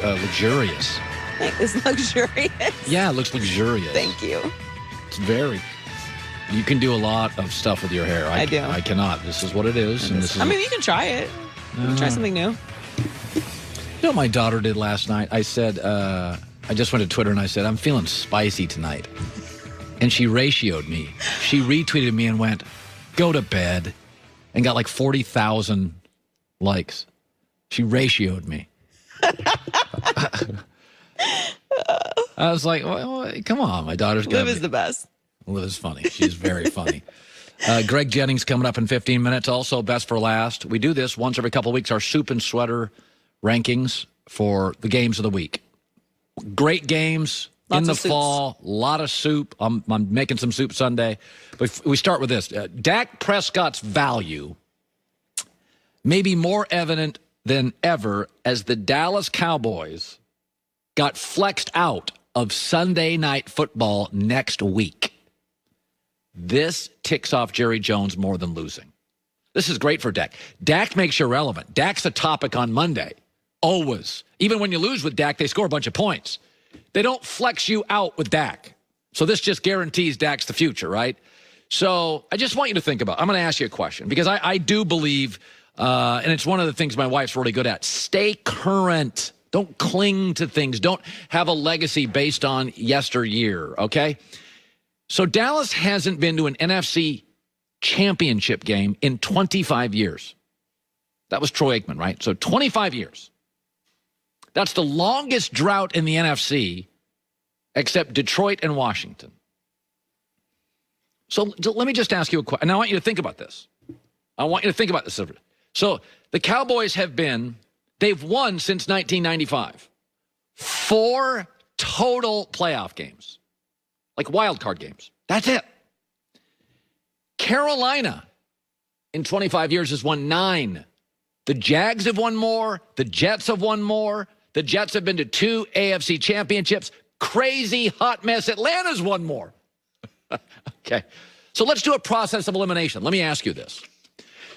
luxurious. It's luxurious. Yeah, it looks luxurious. Thank you. It's very. You can do a lot of stuff with your hair. I do. I cannot. This is what it is. And this is. I mean, you can try it. You can try something new. You know what my daughter did last night? I said, I just went to Twitter and I said, I'm feeling spicy tonight. And she ratioed me. She retweeted me and went, go to bed. And got like 40,000 likes. She ratioed me. I was like, well, come on, my daughter's got Liv is the best. Liv is funny. She's very funny. Greg Jennings coming up in 15 minutes. Also, best for last. We do this once every couple of weeks, our soup and sweater rankings for the games of the week. Great games in the fall. A lot of soup. I'm making some soup Sunday. But we start with this. Dak Prescott's value may be more evident than ever as the Dallas Cowboys got flexed out of Sunday Night Football next week. This ticks off Jerry Jones more than losing. This is great for Dak. Dak makes you relevant. Dak's a topic on Monday. Always. Even when you lose with Dak, they score a bunch of points. They don't flex you out with Dak. So this just guarantees Dak's the future, right? So I just want you to think about, I'm going to ask you a question because I do believe, and it's one of the things my wife's really good at, stay current. Don't cling to things. Don't have a legacy based on yesteryear, okay? So Dallas hasn't been to an NFC championship game in 25 years. That was Troy Aikman, right? So 25 years. That's the longest drought in the NFC except Detroit and Washington. So let me just ask you a question. And I want you to think about this. So the Cowboys they've won since 1995. 4 total playoff games. Like wild card games. That's it. Carolina in 25 years has won 9. The Jags have won more. The Jets have won more. The Jets have been to 2 AFC championships. Crazy hot mess. Atlanta's won more. Okay. So let's do a process of elimination. Let me ask you this.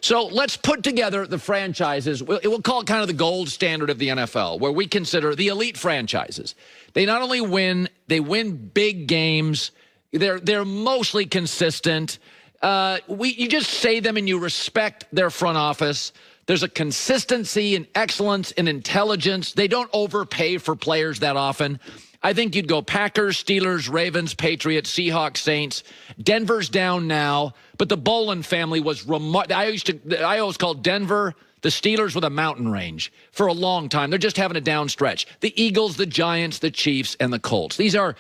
So let's put together the franchises. We'll call it kind of the gold standard of the NFL, where we consider the elite franchises. They not only win, they win big games. They're mostly consistent. You just say them and you respect their front office. There's a consistency and excellence and intelligence. They don't overpay for players that often. I think you'd go Packers, Steelers, Ravens, Patriots, Seahawks, Saints. Denver's down now, but the Bolin family was remarkable. I always called Denver the Steelers with a mountain range for a long time. They're just having a down stretch. The Eagles, the Giants, the Chiefs, and the Colts. These are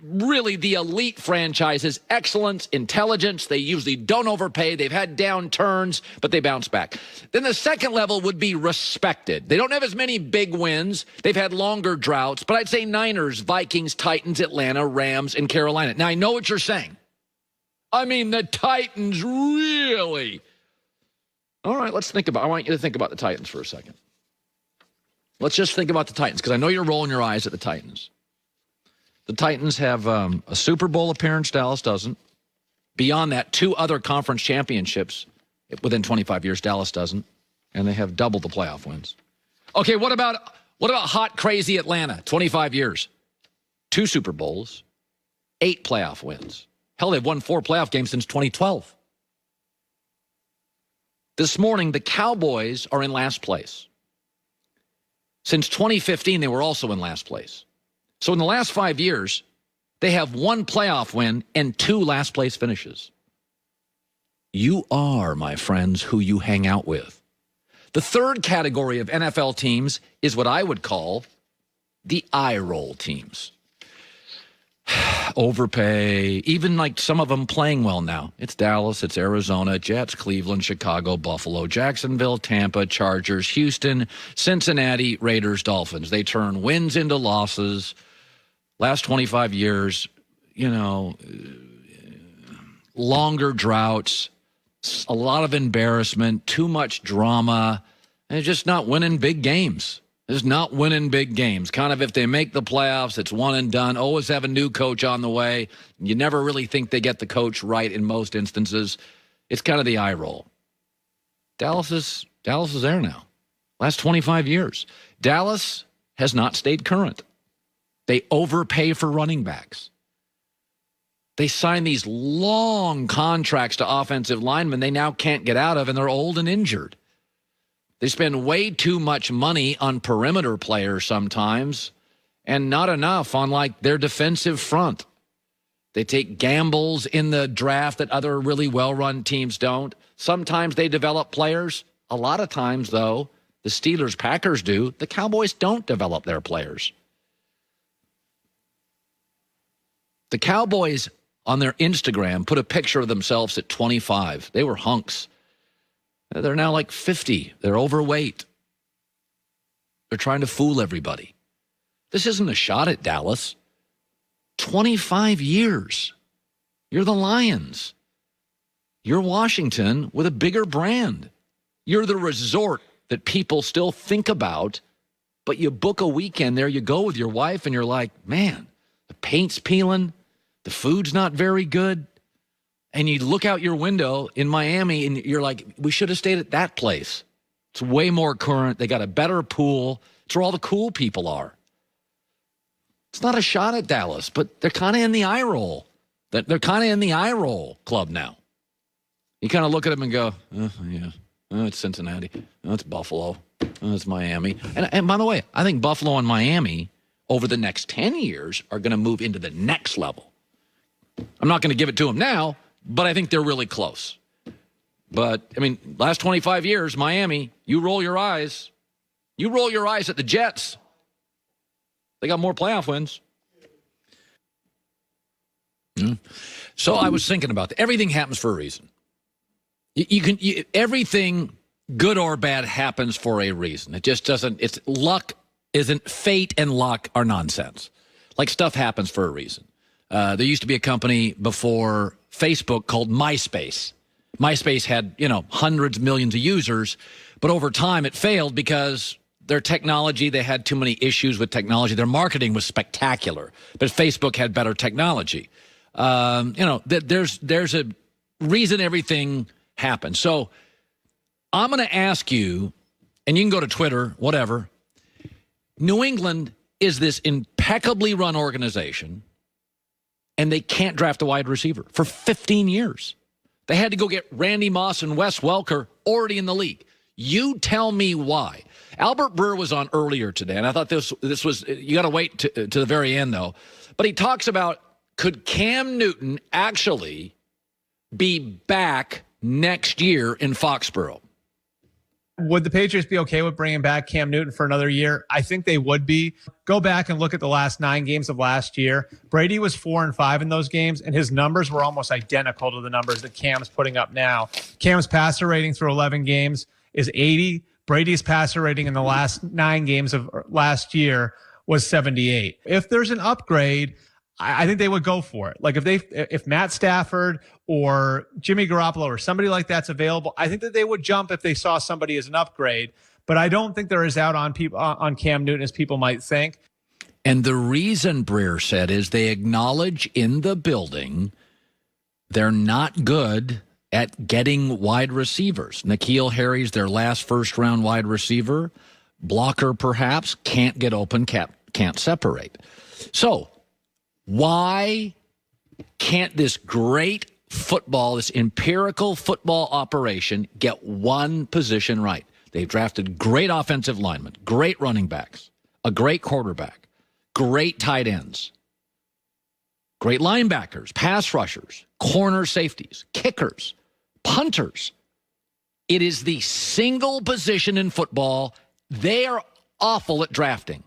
really the elite franchises. Excellence, intelligence. They usually don't overpay. They've had downturns, but they bounce back. Then the second level would be respected. They don't have as many big wins. They've had longer droughts, but I'd say Niners, Vikings, Titans, Atlanta, Rams, and Carolina. Now, I know what you're saying. I mean, the Titans really... All right, I want you to think about the Titans for a second. Let's just think about the Titans, because I know you're rolling your eyes at the Titans. The Titans have a Super Bowl appearance. Dallas doesn't. Beyond that, 2 other conference championships within 25 years. Dallas doesn't. And they have double the playoff wins. Okay, what about hot, crazy Atlanta? 25 years. 2 Super Bowls. 8 playoff wins. Hell, they've won 4 playoff games since 2012. This morning, the Cowboys are in last place. Since 2015, they were also in last place. So in the last 5 years, they have 1 playoff win and 2 last place finishes. You are, my friends, who you hang out with. The third category of NFL teams is what I would call the eye roll teams. Overpay, even like some of them playing well now. It's Dallas, it's Arizona, Jets, Cleveland, Chicago, Buffalo, Jacksonville, Tampa, Chargers, Houston, Cincinnati, Raiders, Dolphins. They turn wins into losses. Last 25 years, longer droughts, a lot of embarrassment, too much drama, and they're just not winning big games. Is not winning big games. Kind of if they make the playoffs, it's one and done. Always have a new coach on the way. You never really think they get the coach right in most instances. It's kind of the eye roll. Dallas is there now. Last 25 years. Dallas has not stayed current. They overpay for running backs. They sign these long contracts to offensive linemen they now can't get out of, and they're old and injured. They spend way too much money on perimeter players sometimes and not enough on, like, their defensive front. They take gambles in the draft that other really well-run teams don't. Sometimes they develop players. A lot of times, though, the Steelers, Packers do. The Cowboys don't develop their players. The Cowboys on their Instagram put a picture of themselves at 25. They were hunks. They're now like 50. They're overweight. They're trying to fool everybody. This isn't a shot at Dallas. 25 years. You're the Lions. You're Washington with a bigger brand. You're the resort that people still think about, but you book a weekend there, you go with your wife, and you're like, man, the paint's peeling, the food's not very good, and you look out your window in Miami, and you're like, we should have stayed at that place. It's way more current. They got a better pool. It's where all the cool people are. It's not a shot at Dallas, but they're kind of in the eye roll. They're kind of in the eye roll club now. You kind of look at them and go, oh, yeah, oh, it's Cincinnati. Oh, it's Buffalo. Oh, it's Miami. And by the way, I think Buffalo and Miami over the next 10 years are going to move into the next level. I'm not going to give it to them now, but I think they're really close. But, I mean, last 25 years, Miami, you roll your eyes. You roll your eyes at the Jets. They got more playoff wins. So I was thinking about that. Everything happens for a reason. Everything, good or bad, happens for a reason. It just doesn't. It's luck. Fate and luck are nonsense. Like, stuff happens for a reason. There used to be a company before Facebook called MySpace. MySpace had, hundreds, millions of users, but over time it failed because their technology, they had too many issues with technology. Their marketing was spectacular, but Facebook had better technology. There's a reason everything happens. So I'm going to ask you, and you can go to Twitter, whatever. New England is this impeccably run organization, and they can't draft a wide receiver for 15 years. They had to go get Randy Moss and Wes Welker already in the league. You tell me why. Albert Breer was on earlier today, and I thought this was, you got to wait to the very end, though. But he talks about, could Cam Newton actually be back next year in Foxborough? Would the Patriots be okay with bringing back Cam Newton for another year? I think they would be. Go back and look at the last 9 games of last year. Brady was 4-5 in those games, and his numbers were almost identical to the numbers that Cam's putting up now. Cam's passer rating through 11 games is 80. Brady's passer rating in the last 9 games of last year was 78. If there's an upgrade, I think they would go for it. Like, if Matt Stafford or Jimmy Garoppolo or somebody like that's available, I think that they would jump if they saw somebody as an upgrade. But I don't think they're as out on people on Cam Newton as people might think. And the reason, Breer said, is they acknowledge in the building they're not good at getting wide receivers. N'Keal Harry's their last first-round wide receiver. Blocker, perhaps, can't get open, can't separate. So why can't this great football, this empirical football operation, get one position right? They've drafted great offensive linemen, great running backs, a great quarterback, great tight ends, great linebackers, pass rushers, corner safeties, kickers, punters. It is the single position in football they are awful at drafting.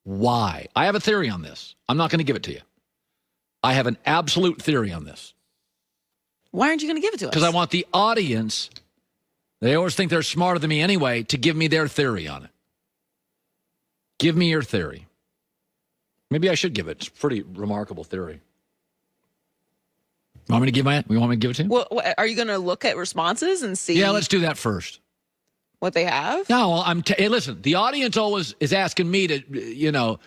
Why? I have a theory on this. I'm not going to give it to you. I have an absolute theory on this. Why aren't you going to give it to us? Because I want the audience, they always think they're smarter than me anyway, to give me their theory on it. Give me your theory. Maybe I should give it. It's a pretty remarkable theory. You want me to give it to you? Well, are you going to look at responses and see? Yeah, let's do that first. What they have? No, well, hey, listen, the audience always is asking me to,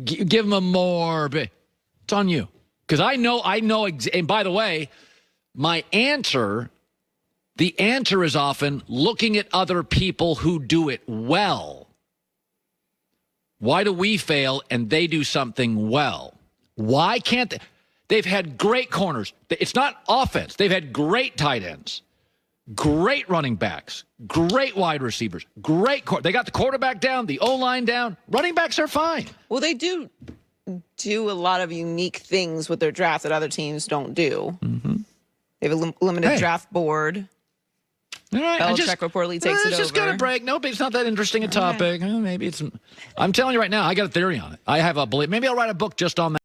give them a more. It's on you. Because I know, and by the way, the answer is often looking at other people who do it well. Why do we fail and they do something well? Why can't they? They've had great corners. It's not offense. They've had great tight ends, great running backs, great wide receivers, they got the quarterback down, the O-line down. Running backs are fine. Well, they do a lot of unique things with their draft that other teams don't do. Mm-hmm. They have a limited draft board. All right, Belichick reportedly takes it over. It's just going to break. Nope, it's not that interesting a topic. Maybe it's. I'm telling you right now, I got a theory on it. I have a belief. Maybe I'll write a book just on that.